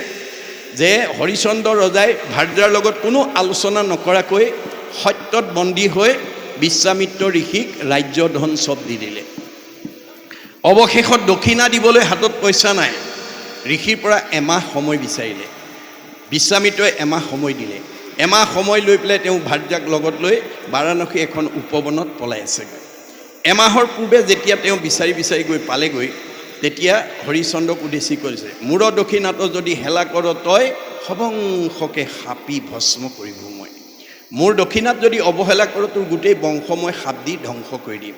যে হৰিচন্দ্ৰ ৰজাই ভাৰ্যাৰ লগত কোনো আলোচনা নকৰাকৈ সত্যত বন্দী হৈ বিশ্বামিত্ৰ ঋষিক ৰাজ্য ধন চব দি দিলে অৱশেষত দক্ষিণা দিবলৈ হাতত পইচা নাই ঋষিৰ পৰা এমাহ সময় বিচাৰিলে বিশ্বামিত্ৰই এমাহ সময় দিলে এমাহ সময় লৈ পেলাই তেওঁ ভাৰ্যাক লগত লৈ বাৰাণসী এখন উপবনত পলাই আছেগৈ এমাহৰ পূৰ্বে যেতিয়া তেওঁ বিচাৰি বিচাৰি গৈ পালেগৈ তেতিয়া হৰিচন্দ্ৰক উদ্দেশ্যি কৰিছে মূৰ দক্ষিণাটো যদি হেলা কৰ তই সবংশকে সাপি ভস্ম কৰিব মই মোৰ দক্ষিণাত যদি অৱহেলা কৰ তোৰ গোটেই বংশ মই সাপ দি ধ্বংস কৰি দিম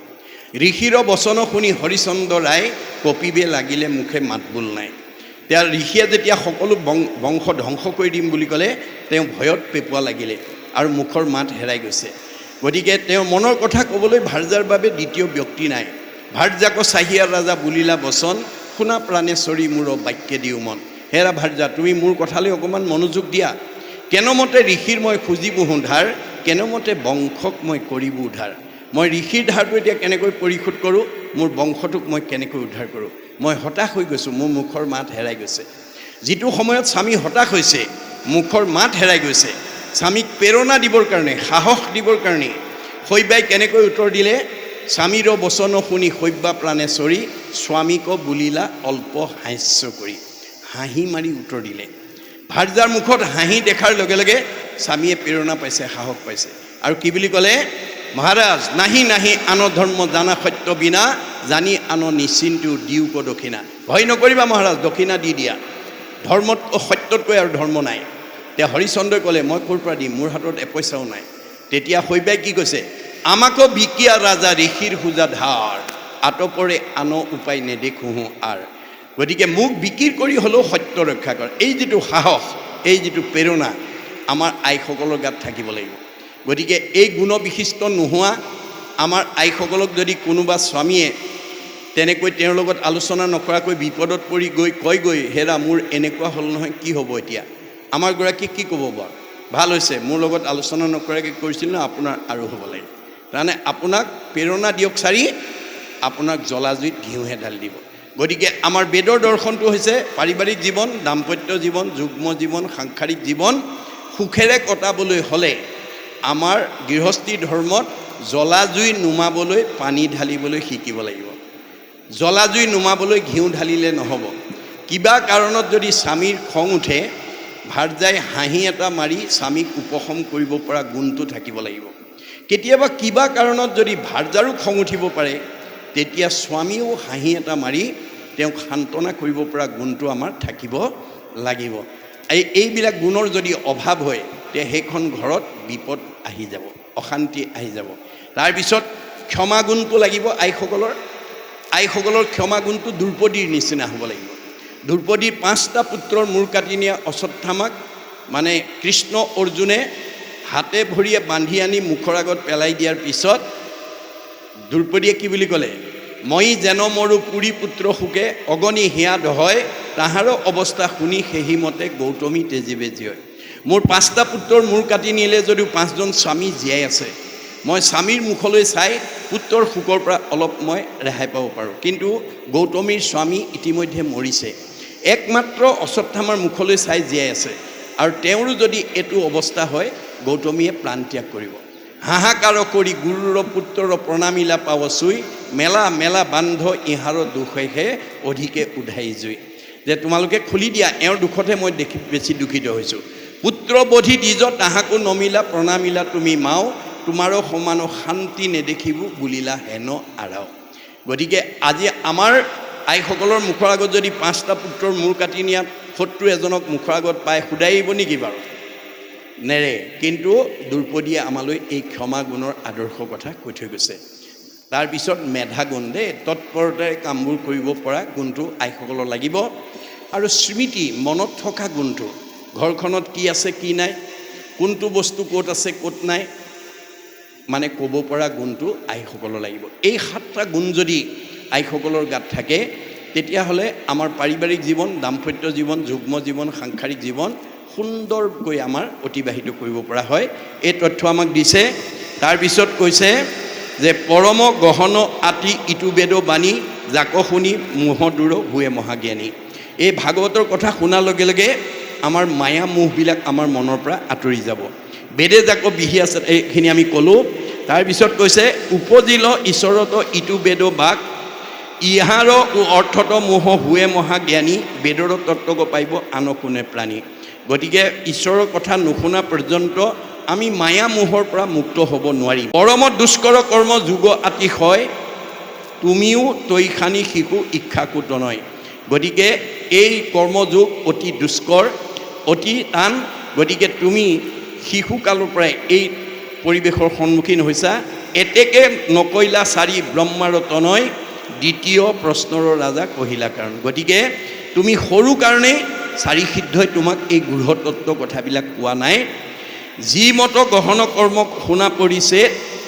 ঋষিৰ বচন শুনি হৰিচন্দ্ৰ ৰায় কপিবে লাগিলে মুখে মাতবোল নাই তেওঁ ঋষিয়ে যেতিয়া সকলো বংশ ধ্বংস কৰি দিম বুলি ক'লে তেওঁ ভয়ত পেপুৱা লাগিলে আৰু মুখৰ মাত হেৰাই গৈছে গতিকে তেওঁ মনৰ কথা ক'বলৈ ভাৰ্যাৰ বাবে দ্বিতীয় ব্যক্তি নাই ভাৰ্যাক চাহিয়া ৰাজা বুলিলা বচন শুনা প্ৰাণেশ্বৰী মূৰ বাক্যে দিও মন হেৰা ভাৰ্যা তুমি মোৰ কথালৈ অকণমান মনোযোগ দিয়া কেনেমতে ঋষিৰ মই খুজিবো ধাৰ কেনেমতে বংশক মই কৰিবো উদ্ধাৰ মই ঋষিৰ ধাৰটো এতিয়া কেনেকৈ পৰিশোধ কৰোঁ মোৰ বংশটোক মই কেনেকৈ উদ্ধাৰ কৰোঁ মই হতাশ হৈ গৈছোঁ মোৰ মুখৰ মাত হেৰাই গৈছে যিটো সময়ত স্বামী হতাশ হৈছে মুখৰ মাত হেৰাই গৈছে স্বামীক প্ৰেৰণা দিবৰ কাৰণে সাহস দিবৰ কাৰণে শৈবাই কেনেকৈ উত্তৰ দিলে স্বামীৰ বচন শুনি শৈবা প্ৰাণেশ্বৰী স্বামীক বুলিলা অল্প হাস্য কৰি হাঁহি মাৰি উত্তৰ দিলে ভাৰ্যাৰ মুখত হাঁহি দেখাৰ লগে লগে স্বামীয়ে প্ৰেৰণা পাইছে সাহস পাইছে আৰু কি বুলি ক'লে মহাৰাজ নাহি নাহি আন ধৰ্ম জানা সত্য বিনা জানি আন নিশ্চিন্তু দিওক দক্ষিণা ভয় নকৰিবা মহাৰাজ দক্ষিণা দি দিয়া ধৰ্মত সত্যতকৈ আৰু ধৰ্ম নাই তেতিয়া হৰিচন্দ্ৰই ক'লে মই ক'ৰ পৰা দিম মোৰ হাতত এপইচাও নাই তেতিয়া শৈবাই কি কৈছে আমাকো বিকিয়া ৰাজা ঋষিৰ সুজা ধাৰ আতপৰে আন উপায় নেদেখোঁ আৰ গতিকে মোক বিক্ৰী কৰি হ'লেও সত্য ৰক্ষা কৰ এই যিটো সাহস এই যিটো প্ৰেৰণা আমাৰ আইসকলৰ গাত থাকিব লাগিব গতিকে এই গুণবিশিষ্ট নোহোৱা আমাৰ আইসকলক যদি কোনোবা স্বামীয়ে তেনেকৈ তেওঁৰ লগত আলোচনা নকৰাকৈ বিপদত পৰি গৈ কয়গৈ হেৰা মোৰ এনেকুৱা হ'ল নহয় কি হ'ব এতিয়া আমাৰ গৰাকীক কি ক'ব বাৰু ভাল হৈছে, মোৰ লগত আলোচনা নকৰাকৈ কৰিছিল ন, আপোনাৰ আৰু হ'ব লাগে। তাৰমানে আপোনাক প্ৰেৰণা দিয়ক চাৰি, আপোনাক জ্বলা জুইত ঘিউহে ঢালি দিব। গতিকে আমাৰ বেদৰ দৰ্শনটো হৈছে পাৰিবাৰিক জীৱন, দাম্পত্য জীৱন, যুগ্ম জীৱন, সাংসাৰিক জীৱন সুখেৰে কটাবলৈ হ'লে আমাৰ গৃহস্থী ধৰ্মত জ্বলা জুই নুমাবলৈ পানী ঢালিবলৈ শিকিব লাগিব। জ্বলা জুই নুমাবলৈ ঘিউ ঢালিলে নহ'ব। কিবা কাৰণত যদি স্বামীৰ খং উঠে, ভাৰ্যাই হাঁহি এটা মাৰি স্বামীক উপশম কৰিব পৰা গুণটো থাকিব লাগিব। কেতিয়াবা কিবা কাৰণত যদি ভাৰ্যাৰো খং উঠিব পাৰে, তেতিয়া স্বামীও হাঁহি এটা মাৰি তেওঁক সান্তনা কৰিব পৰা গুণটো আমাৰ থাকিব লাগিব। এইবিলাক গুণৰ যদি অভাৱ হয়, তেতিয়া সেইখন ঘৰত বিপদ আহি যাব, অশান্তি আহি যাব। তাৰপিছত ক্ষমা গুণটো লাগিব আইসকলৰ। আইসকলৰ ক্ষমা গুণটো দ্ৰৌপদীৰ নিচিনা হ'ব লাগিব। দ্ৰৌপদীৰ 5টা পুত্ৰৰ মূৰ কাটি নিয়া অশ্বত্থামাক মানে কৃষ্ণ অৰ্জুনে হাতে ভৰিয়ে বান্ধি আনি মুখৰ আগত পেলাই দিয়াৰ পিছত দ্ৰৌপদীয়ে কি বুলি ক'লে? মই যেন মৰো পুৰী পুত্ৰ শোকে, অগণি হিয়া দহয়, তাহাৰো অৱস্থা শুনি সেহিমতে গৌতমী তেজী বেজী হয়। মোৰ 5টা পুত্ৰৰ মূৰ কাটি নিলে যদিও 5জন স্বামী জীয়াই আছে, মই স্বামীৰ মুখলৈ চাই পুত্ৰৰ শোকৰ পৰা অলপ মই ৰেহাই পাব পাৰোঁ। কিন্তু গৌতমীৰ স্বামী ইতিমধ্যে মৰিছে, একমাত্ৰ অশ্বত্থামাৰ মুখলৈ চাই জীয়াই আছে, আৰু তেওঁৰো যদি এইটো অৱস্থা হয়, গৌতমীয়ে প্ৰাণ ত্যাগ কৰিব। হাহাকাৰ কৰি গুৰুৰ পুত্ৰৰ প্ৰণামিলা পাৱ চুই, মেলা মেলা বান্ধ ইহাৰ দুখেহে অধিকে উধাই জুই। যে তোমালোকে খুলি দিয়া, এওঁৰ দুখতহে মই বেছি দুখিত হৈছোঁ। পুত্ৰ বধি দ্বিজ তাহাকো নমিলা, প্ৰণামিলা তুমি মাও, তোমাৰো সমানো শান্তি নেদেখিব বুলিলা হেন আৰাও। গতিকে আজি আমাৰ আইসকলৰ মুখৰ আগত যদি 5টা পুত্ৰৰ মূৰ কাটি নিয়াত শত্ৰু এজনক মুখৰ আগত পায়, শুদাই আহিব নেকি বাৰু? নেৰে। কিন্তু দ্ৰৌপদীয়ে আমালৈ এই ক্ষমা গুণৰ আদৰ্শ কথা কৈ থৈ গৈছে। তাৰপিছত মেধা গুণ দেই, তৎপৰতাৰে কামবোৰ কৰিব পৰা গুণটো আইসকলৰ লাগিব। আৰু স্মৃতি, মনত থকা গুণটো, ঘৰখনত কি আছে কি নাই, কোনটো বস্তু ক'ত আছে ক'ত নাই, মানে ক'ব পৰা গুণটো আইসকলৰ লাগিব। এই 7টা গুণ যদি আইসকলৰ গাত থাকে, তেতিয়াহ'লে আমাৰ পাৰিবাৰিক জীৱন, দাম্পত্য জীৱন, যুগ্ম জীৱন, সাংসাৰিক জীৱন সুন্দৰকৈ আমাৰ অতিবাহিত কৰিব পৰা হয়। এই তথ্য আমাক দিছে। তাৰপিছত কৈছে যে পৰম গহন আতি ইটো বেদ বাণী, জাক শুনি মোহ দূৰ হুৱে মহাজ্ঞানী। এই ভাগৱতৰ কথা শুনাৰ লগে লগে আমাৰ মায়া মোহবিলাক আমাৰ মনৰ পৰা আঁতৰি যাব। বেদে জাক বিহি আছে, এইখিনি আমি ক'লোঁ। তাৰপিছত কৈছে উপজিল ঈশ্বৰত ইটো বেদ বাক, ইহাৰ অৰ্থত মোহ হুৱে মহাজ্ঞানী, বেদৰ তত্ত্বক পাইব আন কোনে প্ৰাণী। গতিকে ঈশ্বৰৰ কথা নুশুনা পৰ্যন্ত আমি মায়া মোহৰ পৰা মুক্ত হ'ব নোৱাৰিম। পৰম দুষ্কৰ কৰ্ম যুগ আতিশয়, তুমিও তৈখানি শিশু ইচ্ছাকো তনয়। গতিকে এই কৰ্মযোগ অতি দুষ্কৰ, অতি টান। গতিকে তুমি শিশুকালৰ পৰাই এই পৰিৱেশৰ সন্মুখীন হৈছা। এতেকে নকৈলা চাৰি ব্ৰহ্মাৰ তনয়, দ্বিতীয় প্ৰশ্নৰ ৰাজা কহিলা কাৰণ। গতিকে তুমি সৰু কাৰণেই চাৰি সিদ্ধই তোমাক এই গৃহতত্ত্ব কথাবিলাক কোৱা নাই। যি মত গহন কৰ্ম শুনা পৰিছে,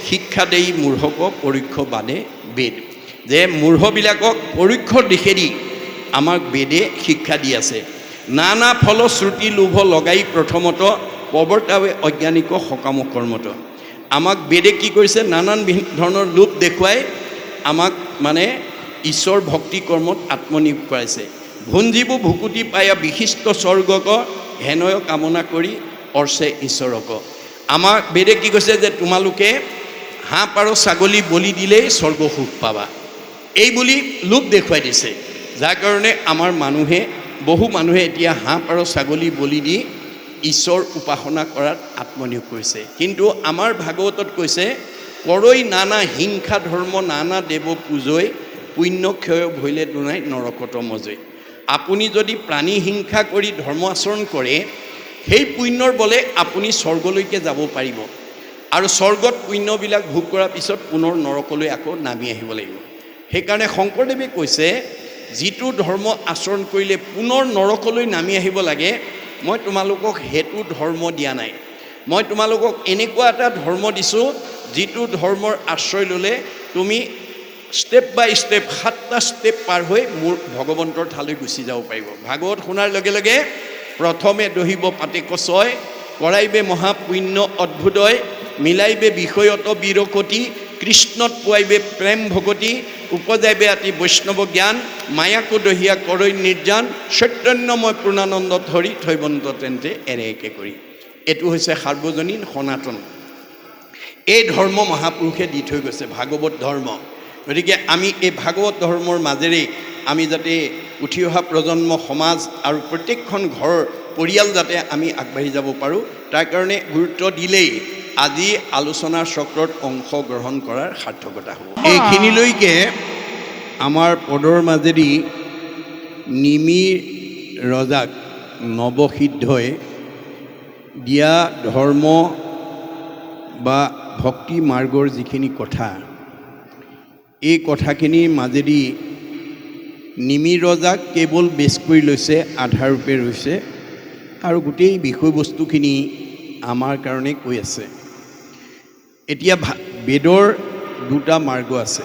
শিক্ষা দেই মূঢ়ক পৰোক্ষ বাদে বেদ। যে মূঢ়বিলাকক পৰোক্ষ দিশেদি আমাক বেদে শিক্ষা দি আছে। নানা ফল শ্ৰুতি লোভ লগাই প্ৰথমত, প্ৰৱৰ্তাৱে অজ্ঞানিক সকাম কৰ্মত। আমাক বেদে কি কৰিছে? নানান ধৰণৰ লোভ দেখুৱাই আমাক মানে ঈশ্বৰ ভক্তি কৰ্মত আত্মনিয়োগ কৰাইছে। ভুঞ্জীৱ ভুকুতি পায়া বিশিষ্ট স্বৰ্গক, হেনয় কামনা কৰি অৰ্চে ঈশ্বৰক। আমাক বেদে কি কৈছে? যে তোমালোকে হাঁহ পাৰ ছাগলী বলি দিলেই স্বৰ্গ সুখ পাবা, এই বুলি লোভ দেখুৱাই দিছে। যাৰ কাৰণে আমাৰ বহু মানুহে এতিয়া হাঁহ পাৰ ছাগলী বলি দি ঈশ্বৰ উপাসনা কৰাত আত্মনিয়োগ কৰিছে। কিন্তু আমাৰ ভাগৱতত কৈছে, কৰৈ নানা হিংসা ধৰ্ম নানা দেৱ পূজৈ, পুণ্য ক্ষয় ভৈলে দুনাই নৰকত মজৈ। আপুনি যদি প্ৰাণী হিংসা কৰি ধৰ্ম আচৰণ কৰে, সেই পুণ্যৰ বলে আপুনি স্বৰ্গলৈকে যাব পাৰিব, আৰু স্বৰ্গত পুণ্যবিলাক ভোগ কৰাৰ পিছত পুনৰ নৰকলৈ আকৌ নামি আহিব লাগিব। সেইকাৰণে শংকৰদেৱে কৈছে, যিটো ধৰ্ম আচৰণ কৰিলে পুনৰ নৰকলৈ নামি আহিব লাগে, মই তোমালোকক সেইটো ধৰ্ম দিয়া নাই। মই তোমালোকক এনেকুৱা এটা ধৰ্ম দিছোঁ, যিটো ধৰ্মৰ আশ্ৰয় ল'লে তুমি ষ্টেপ বাই ষ্টেপ 7টা ষ্টেপ পাৰ হৈ মোৰ ভগৱন্তৰ ঠালৈ গুচি যাব পাৰিব। ভাগৱত শুনাৰ লগে লগে প্ৰথমে দহিব পাতে কচয়, কৰাইবে মহাপুণ্য অদ্ভুতয়, মিলাইবে বিষয়ত বীৰকতি, কৃষ্ণত পোৱাইবে প্ৰেম ভগতি, উপজাইবে আতি বৈষ্ণৱ জ্ঞান, মায়াকো দহিয়া কৰৈ নিৰ্যান, চৈতন্যময় পূৰ্ণানন্দ ধৰি থৈবন্ত তেন্তে এৰেকে কৰি। এইটো হৈছে সাৰ্বজনীন সনাতন। এই ধৰ্ম মহাপুৰুষে দি থৈ গৈছে, ভাগৱত ধৰ্ম। গতিকে আমি এই ভাগৱত ধৰ্মৰ মাজেৰে আমি যাতে উঠি অহা প্ৰজন্ম, সমাজ আৰু প্ৰত্যেকখন ঘৰ পৰিয়াল যাতে আমি আগবাঢ়ি যাব পাৰোঁ, তাৰ কাৰণে গুৰুত্ব দিলেই আজি আলোচনাৰ চক্ৰত অংশগ্ৰহণ কৰাৰ সাৰ্থকতা হ'ব। এইখিনিলৈকে আমাৰ পদৰ মাজেদি নিমি ৰজাক নৱসিদ্ধই দিয়া ধৰ্ম বা ভক্তি মাৰ্গৰ যিখিনি কথা, এই কথাখিনিৰ মাজেদি নিমি ৰজাক কেৱল বেছ কৰি লৈছে, আধাৰূপে ৰৈছে আৰু গোটেই বিষয়বস্তুখিনি আমাৰ কাৰণে কৈ আছে। এতিয়া বেদৰ দুটা মাৰ্গ আছে,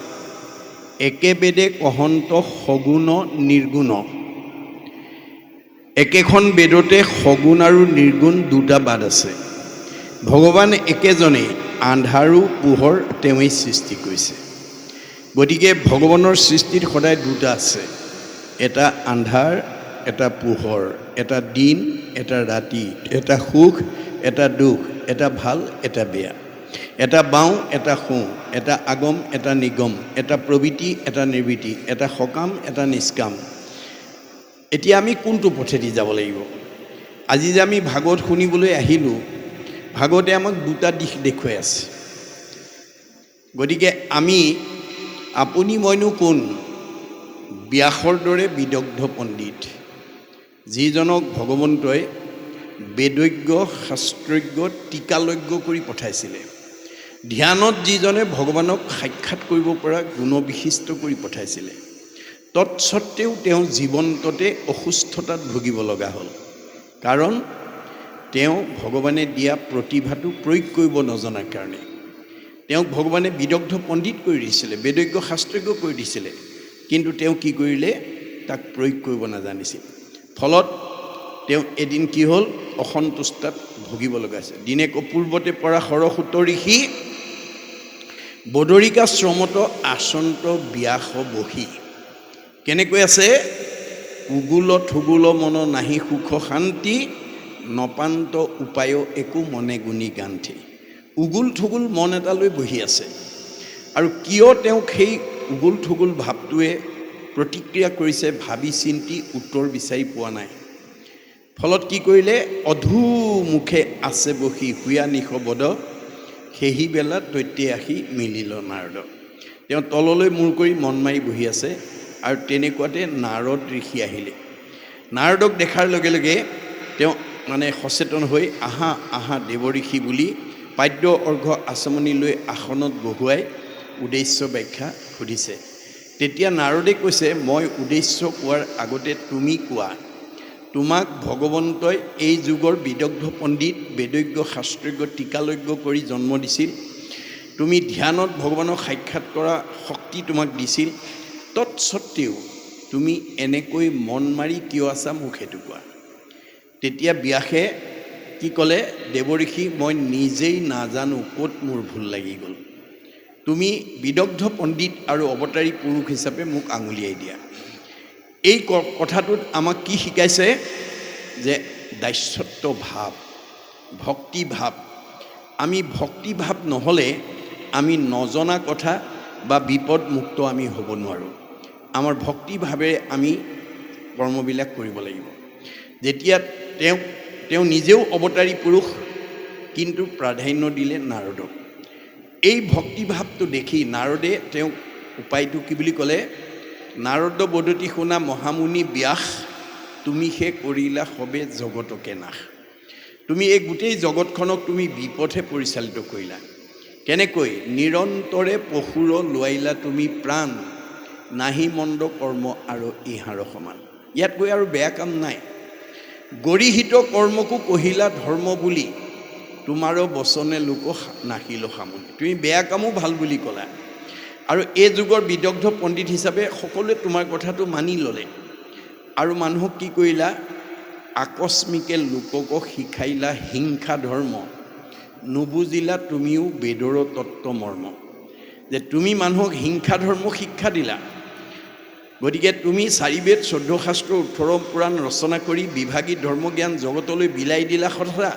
একে বেদে কহন্ত সগুণ নিৰ্গুণ। একেখন বেদতে সগুণ আৰু নিৰ্গুণ দুটা বাদ আছে। ভগৱান একেজনেই, আন্ধাৰো পোহৰ তেওঁৱেই সৃষ্টি কৰিছে। গতিকে ভগৱানৰ সৃষ্টিত সদায় দুটা আছে, এটা আন্ধাৰ, এটা পোহৰ, এটা দিন, এটা ৰাতি, এটা সুখ, এটা দুখ, এটা ভাল, এটা বেয়া, এটা বাওঁ, এটা সোঁ, এটা আগম, এটা নিগম, এটা প্ৰবৃত্তি, এটা নিবৃত্তি, এটা সকাম, এটা নিষ্কাম। এতিয়া আমি কোনটো পথেদি যাব লাগিব? আজি যে আমি ভাগৱত শুনিবলৈ আহিলোঁ, ভাগৱতে আমাক দুটা দিশ দেখুৱাই আছে। গতিকে আমি, আপুনি মইনো কোন? ব্যাসৰ দৰে বিদগ্ধ পণ্ডিত, যিজনক ভগৱন্তই বেদজ্ঞ, শাস্ত্ৰজ্ঞ, টীকালজ্ঞ কৰি পঠাইছিলে। ধ্যানত যিজনে ভগৱানক সাক্ষাৎ কৰিব পৰা গুণবিশিষ্ট কৰি পঠাইছিলে। তৎসত্বেও তেওঁ জীৱন্ততে অসুস্থতাত ভুগিব লগা হ'ল। কাৰণ তেওঁ ভগৱানে দিয়া প্ৰতিভাটো প্ৰয়োগ কৰিব নজনাৰ কাৰণে। তেওঁক ভগৱানে বিদগ্ধ পণ্ডিত কৰি দিছিলে, বেদজ্ঞ শাস্ত্ৰজ্ঞ কৰি দিছিলে, কিন্তু তেওঁ কি কৰিলে? তাক প্ৰয়োগ কৰিব নাজানিছিল। ফলত তেওঁ এদিন কি হ'ল? অসন্তুষ্টাত ভুগিব লগা হৈছে। দিনেক পূৰ্বতে পৰা সৰস্বত ঋষি, বদৰিকা শ্ৰমত আচন্ত ব্যাস বহি। কেনেকৈ আছে? উগুল থুগুল মন নাহি সুখ শান্তি, নপান্ত উপায় একো মনে গুণী গান্থি। উগুল থুগুল মন এটা লৈ বহি আছে, আৰু কিয় তেওঁক সেই উগুল থুগুল ভাৱটোৱে প্ৰতিক্ৰিয়া কৰিছে ভাবি চিন্তি উত্তৰ বিচাৰি পোৱা নাই। ফলত কি কৰিলে? অধুমুখে আছে বহি শুয়া নিশ বদ, সেহি বেলা তৈতে আহি মিলিল নাৰদ। তেওঁ তললৈ মূৰ কৰি মন মাৰি বহি আছে, আৰু তেনেকুৱাতে নাৰদ ঋষি আহিলে। নাৰদক দেখাৰ লগে লগে তেওঁ সচেতন হৈ আহা আহা দেৱ ঋষি বুলি পাদ্য অৰ্ঘ্য আচমনি লৈ আসনত বহুৱাই উদ্দেশ্য ব্যাখ্যা সুধিছে। তেতিয়া নাৰদে কৈছে, মই উদ্দেশ্য কোৱাৰ আগতে তুমি কোৱা। তোমাক ভগৱন্তই এই যুগৰ বিদগ্ধ পণ্ডিত, বেদজ্ঞ শাস্ত্ৰজ্ঞ, টীকালজ্ঞ কৰি জন্ম দিছিল। তুমি ধ্যানত ভগৱানক সাক্ষাৎ কৰা শক্তি তোমাক দিছিল। তৎসত্বেও তুমি এনেকৈ মন মাৰি কিয় আছা, মোক সেইটো কোৱা। তেতিয়া ব্যাসে কি ক'লে? দেৱঋষি, মই নিজেই নাজানো ক'ত মোৰ ভুল লাগি গ'ল। তুমি বিদগ্ধ পণ্ডিত আৰু অৱতাৰী পুৰুষ হিচাপে মোক আঙুলিয়াই দিয়া। এই কথাটোত আমাক কি শিকাইছে? যে দাস্যত্ব ভাৱ, ভক্তি ভাৱ। আমি ভক্তি ভাৱ নহ'লে আমি নজনা কথা বা বিপদমুক্ত আমি হ'ব নোৱাৰোঁ। আমাৰ ভক্তি ভাৱেৰে আমি কৰ্মবিলাক কৰিব লাগিব। যেতিয়া তেওঁ নিজেও অৱতাৰী পুৰুষ, কিন্তু প্ৰাধান্য দিলে নাৰদক। এই ভক্তিভাৱটো দেখি নাৰদে তেওঁক উপায়টো কি বুলি ক'লে? নাৰদ বদতি শুনা মহামুনি ব্যাস, তুমি সে কৰিলা সবে জগতকে নাশ। তুমি এই গোটেই জগতখনক তুমি বিপথে পৰিচালিত কৰিলা। কেনেকৈ? নিৰন্তৰে পশুৰ লোৱাইলা তুমি প্ৰাণ, নাহি মন্দ কৰ্ম আৰু ইহাৰ সমান। ইয়াতকৈ আৰু বেয়া কাম নাই। গৰিহিত কৰ্মকো কহিলা ধৰ্ম বুলি, তোমাৰো বচনে লোক নাহিল সামনি। তুমি বেয়া কামো ভাল বুলি ক'লা, আৰু এই যুগৰ বিদগ্ধ পণ্ডিত হিচাপে সকলোৱে তোমাৰ কথাটো মানি ল'লে, আৰু মানুহক কি কৰিলা? আকস্মিকে লোকক শিকাইলা হিংসা ধৰ্ম, নুবুজিলা তুমিও বেদৰ তত্ত্ব মৰ্ম। যে তুমি মানুহক হিংসা ধৰ্ম শিক্ষা দিলা, গতিকে তুমি 4 বেদ 14 শাস্ত্ৰ 18 পুৰাণ ৰচনা কৰি বিভাগী ধৰ্মজ্ঞান জগতলৈ বিলাই দিলা কথা,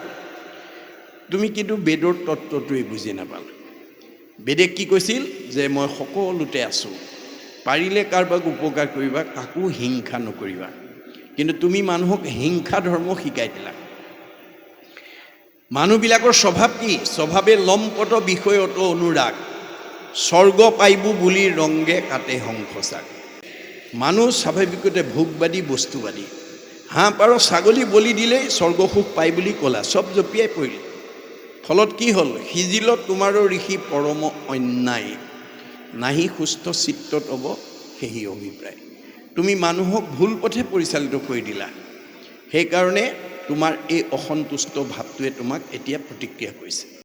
তুমি কিন্তু বেদৰ তত্ত্বটোৱে বুজি নাপালা। বেদে কি কৈছিল যে মই সকলোতে আছোঁ, পাৰিলে কাৰোবাক উপকাৰ কৰিবা, কাকো হিংসা নকৰিবা। কিন্তু তুমি মানুহক হিংসা ধৰ্ম শিকাই দিলা। মানুহবিলাকৰ স্বভাৱ কি? স্বভাৱে লম্পট বিষয়ত অনুৰাগ, স্বৰ্গ পাইবো বুলি ৰংগে কাটে সংসাৰ। মানুহ স্বাভাৱিকতে ভোগবাদী বস্তুবাদী। হাঁহ পাৰ ছাগলী বলি দিলেই স্বৰ্গ সুখ পায় বুলি ক'লা, চব জপিয়াই পৰিল। ফলত কি হ'ল? সিজিলত তোমাৰো ঋষি পৰম অন্যায়, নাহি সুস্থ চিত্তত হ'ব সেই অভিপ্ৰায়। তুমি মানুহক ভুল পথে পৰিচালিত কৰি দিলা, সেইকাৰণে তোমাৰ এই অসন্তুষ্ট ভাৱটোৱে তোমাক এতিয়া প্ৰতিক্ৰিয়া কৰিছে।